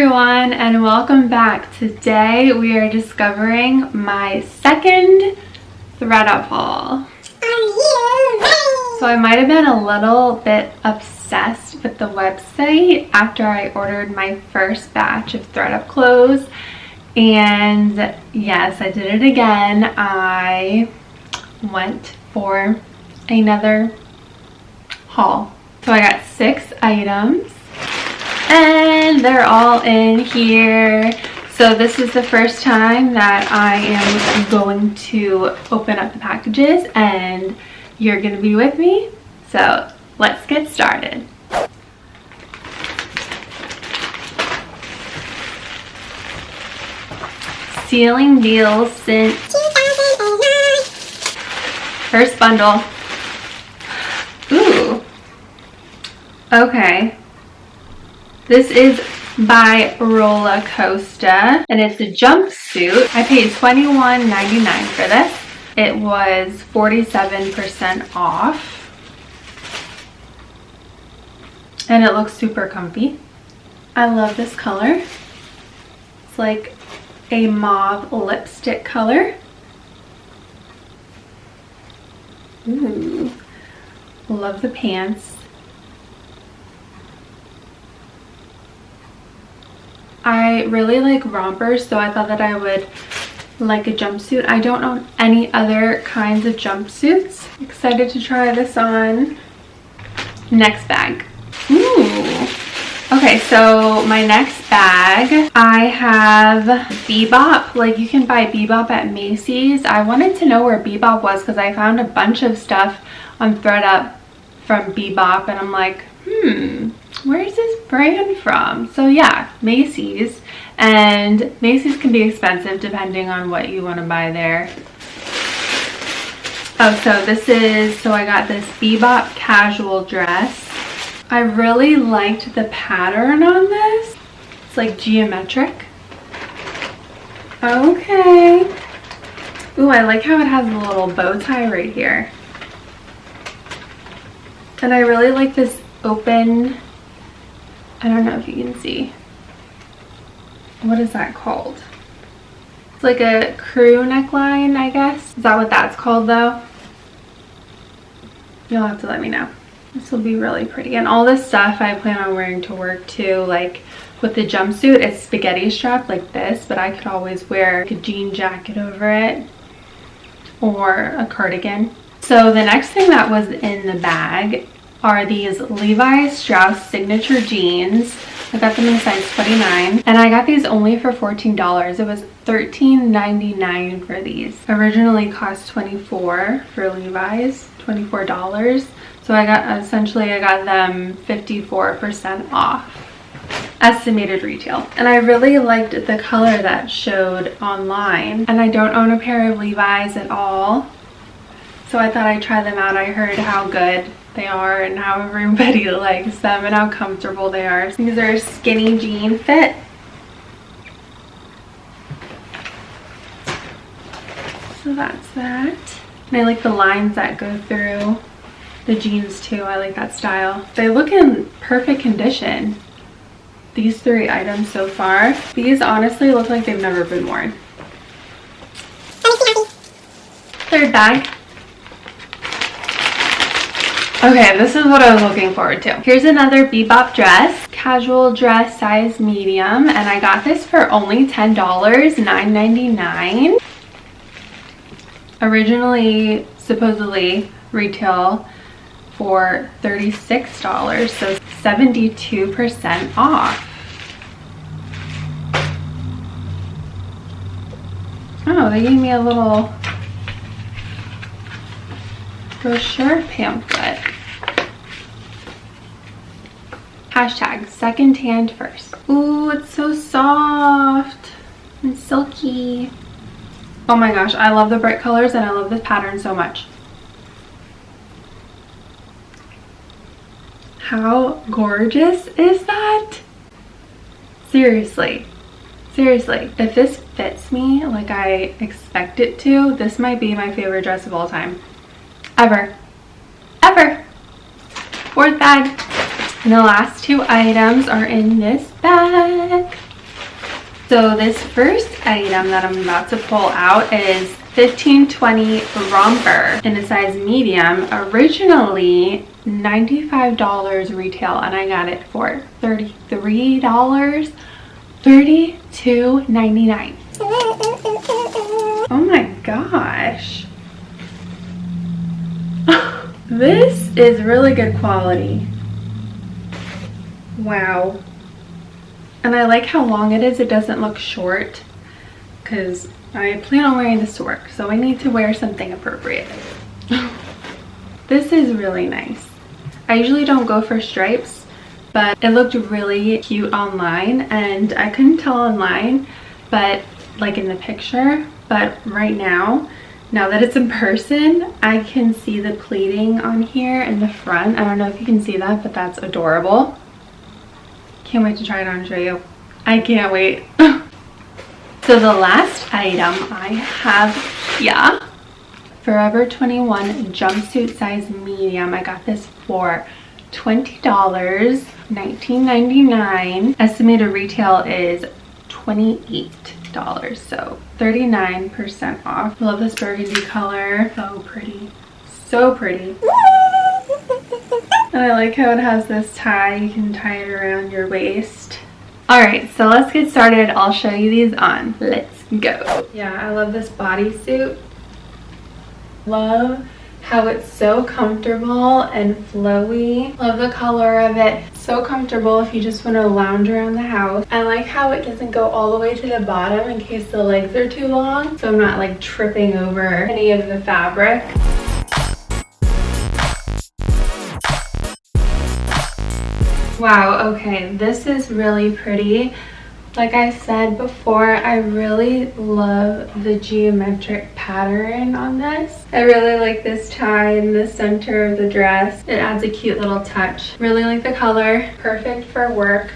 everyone, and welcome back. Today we are discovering my second ThredUP haul. So I might have been a little bit obsessed with the website after I ordered my first batch of ThredUP clothes, and yes, I did it again. I went for another haul. So I got 6 items. And they're all in here. So this is the first time that I am going to open up the packages, and you're going to be with me. So let's get started. Sealing deals since 2009. First bundle. Ooh. Okay. This is by Roller Coaster, and it's a jumpsuit. I paid $21.99 for this. It was 47% off, and it looks super comfy. I love this color. It's like a mauve lipstick color. Ooh, love the pants. I really like rompers, so I thought that I would like a jumpsuit. I don't own any other kinds of jumpsuits. Excited to try this on. Next bag. Ooh. Okay, so my next bag, I have Bebop. Like, you can buy Bebop at Macy's. I wanted to know where Bebop was because I found a bunch of stuff on ThredUp from Bebop, and I'm like, where is this brand from? So yeah, Macy's. And Macy's can be expensive depending on what you want to buy there. Oh, so I got this Bebop casual dress. I really liked the pattern on this. It's like geometric. Okay. Ooh, I like how it has a little bow tie right here. And I really like this open, I don't know if you can see. What is that called? It's like a crew neckline, I guess. Is that what that's called though? You'll have to let me know. This will be really pretty. And all this stuff I plan on wearing to work too. Like with the jumpsuit, it's spaghetti strapped like this, but I could always wear a jean jacket over it or a cardigan. So the next thing that was in the bag are these Levi Strauss signature jeans. I got them in size 29, and I got these only for $14. It was $13.99 for these. Originally cost $24 for Levi's, $24. So I got them 54% off estimated retail. And I really liked the color that showed online, and I don't own a pair of Levi's at all, so I thought I'd try them out. I heard how good they are and how everybody likes them and how comfortable they are. These are skinny jean fit. So that's that. And I like the lines that go through the jeans too. I like that style. They look in perfect condition. These 3 items so far. These honestly look like they've never been worn. Third bag. Okay, this is what I was looking forward to. Here's another Bebop dress, casual dress, size medium, and I got this for only $10, $9.99. Originally, supposedly, retail for $36, so 72% off. Oh, they gave me a little brochure pamphlet. Hashtag second hand first. Ooh, it's so soft and silky. Oh my gosh, I love the bright colors and I love this pattern so much. How gorgeous is that? Seriously. Seriously, if this fits me like I expect it to, this might be my favorite dress of all time. Ever. Ever. Fourth bag. And the last 2 items are in this bag. So this first item that I'm about to pull out is 1520 romper in a size medium, originally $95 retail, and I got it for $33, $32.99. Oh my gosh. This is really good quality. Wow. And I like how long it is. It doesn't look short because I plan on wearing this to work, so I need to wear something appropriate. This is really nice. I usually don't go for stripes, but it looked really cute online, and I couldn't tell online, but like in the picture, but right now that it's in person, I can see the pleating on here in the front. I don't know if you can see that, but that's adorable. Can't wait to try it on and show you. I can't wait. So the last item I have here, Forever 21 jumpsuit size medium. I got this for $20, $19.99. Estimated retail is $28, so 39% off. Love this burgundy color. So pretty. So pretty. And I like how it has this tie. You can tie it around your waist. Alright, so let's get started. I'll show you these on. Let's go. Yeah, I love this bodysuit. Love how it's so comfortable and flowy. Love the color of it. So comfortable if you just want to lounge around the house. I like how it doesn't go all the way to the bottom in case the legs are too long, so I'm not like tripping over any of the fabric. Wow, okay, this is really pretty. Like I said before, I really love the geometric pattern on this. I really like this tie in the center of the dress. It adds a cute little touch. Really like the color. Perfect for work.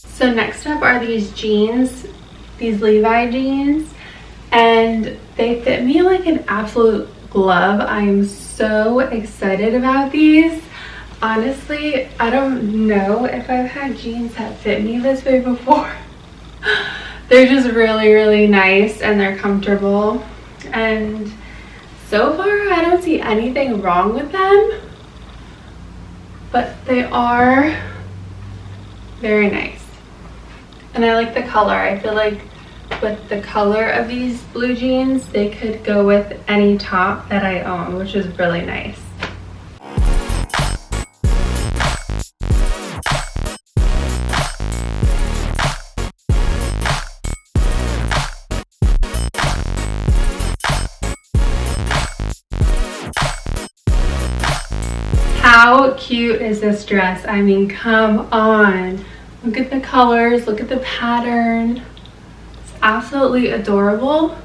So next up are these jeans, these Levi jeans. And they fit me like an absolute glove. I am so excited about these. Honestly, I don't know if I've had jeans that fit me this way before. They're just really, really nice and they're comfortable. And so far, I don't see anything wrong with them. But they are very nice. And I like the color. I feel like with the color of these blue jeans, they could go with any top that I own, which is really nice. How cute is this dress? I mean, come on. Look at the colors, look at the pattern. Absolutely adorable.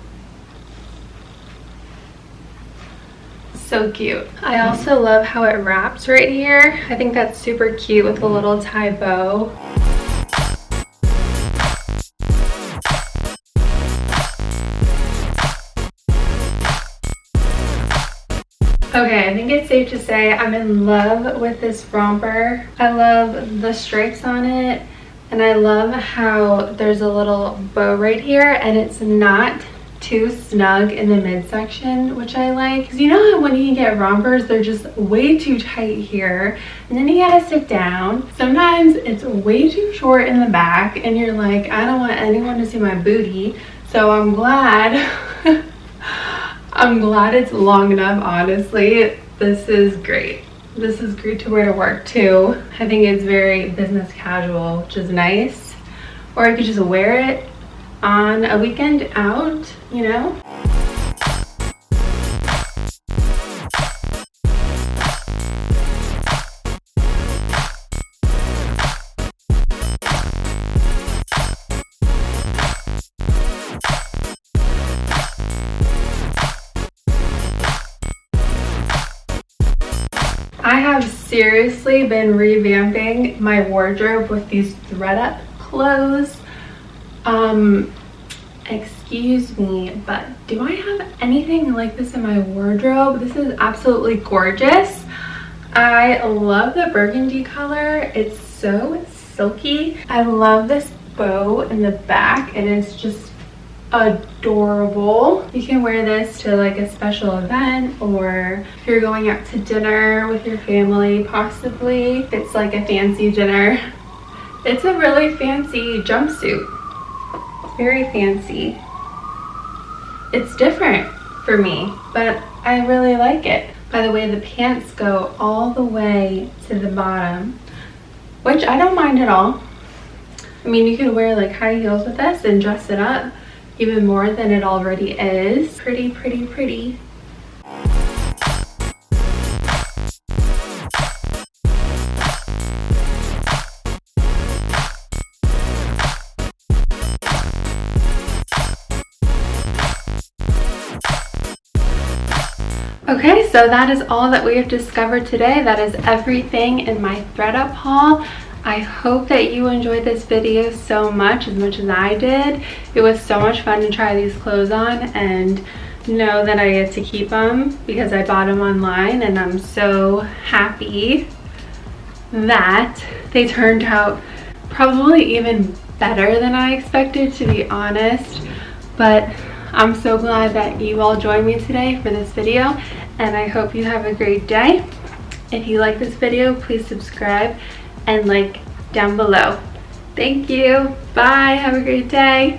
So cute. I also love how it wraps right here. I think that's super cute with a little tie bow. Okay, I think it's safe to say I'm in love with this romper. I love the stripes on it. And I love how there's a little bow right here and it's not too snug in the midsection, which I like. Because you know how when you get rompers, they're just way too tight here. And then you gotta sit down. Sometimes it's way too short in the back and you're like, I don't want anyone to see my booty. So I'm glad, I'm glad it's long enough, honestly. This is great. This is great to wear to work too. I think it's very business casual, which is nice. Or I could just wear it on a weekend out, you know? I have seriously been revamping my wardrobe with these ThredUP clothes. Excuse me, but do I have anything like this in my wardrobe? This is absolutely gorgeous. I love the burgundy color. It's so silky. I love this bow in the back. It is just adorable. You can wear this to like a special event, or if you're going out to dinner with your family, possibly. It's like a fancy dinner. It's a really fancy jumpsuit. Very fancy. It's different for me, but I really like it. By the way, the pants go all the way to the bottom, which I don't mind at all. I mean, you could wear like high heels with this and dress it up even more than it already is. Pretty, pretty, pretty. Okay, so that is all that we have discovered today. That is everything in my ThredUP haul. I hope that you enjoyed this video so much as I did. It was so much fun to try these clothes on and know that I get to keep them because I bought them online, and I'm so happy that they turned out probably even better than I expected, to be honest. But I'm so glad that you all joined me today for this video, and I hope you have a great day. If you like this video, please subscribe and like down below. Thank you. Bye. Have a great day.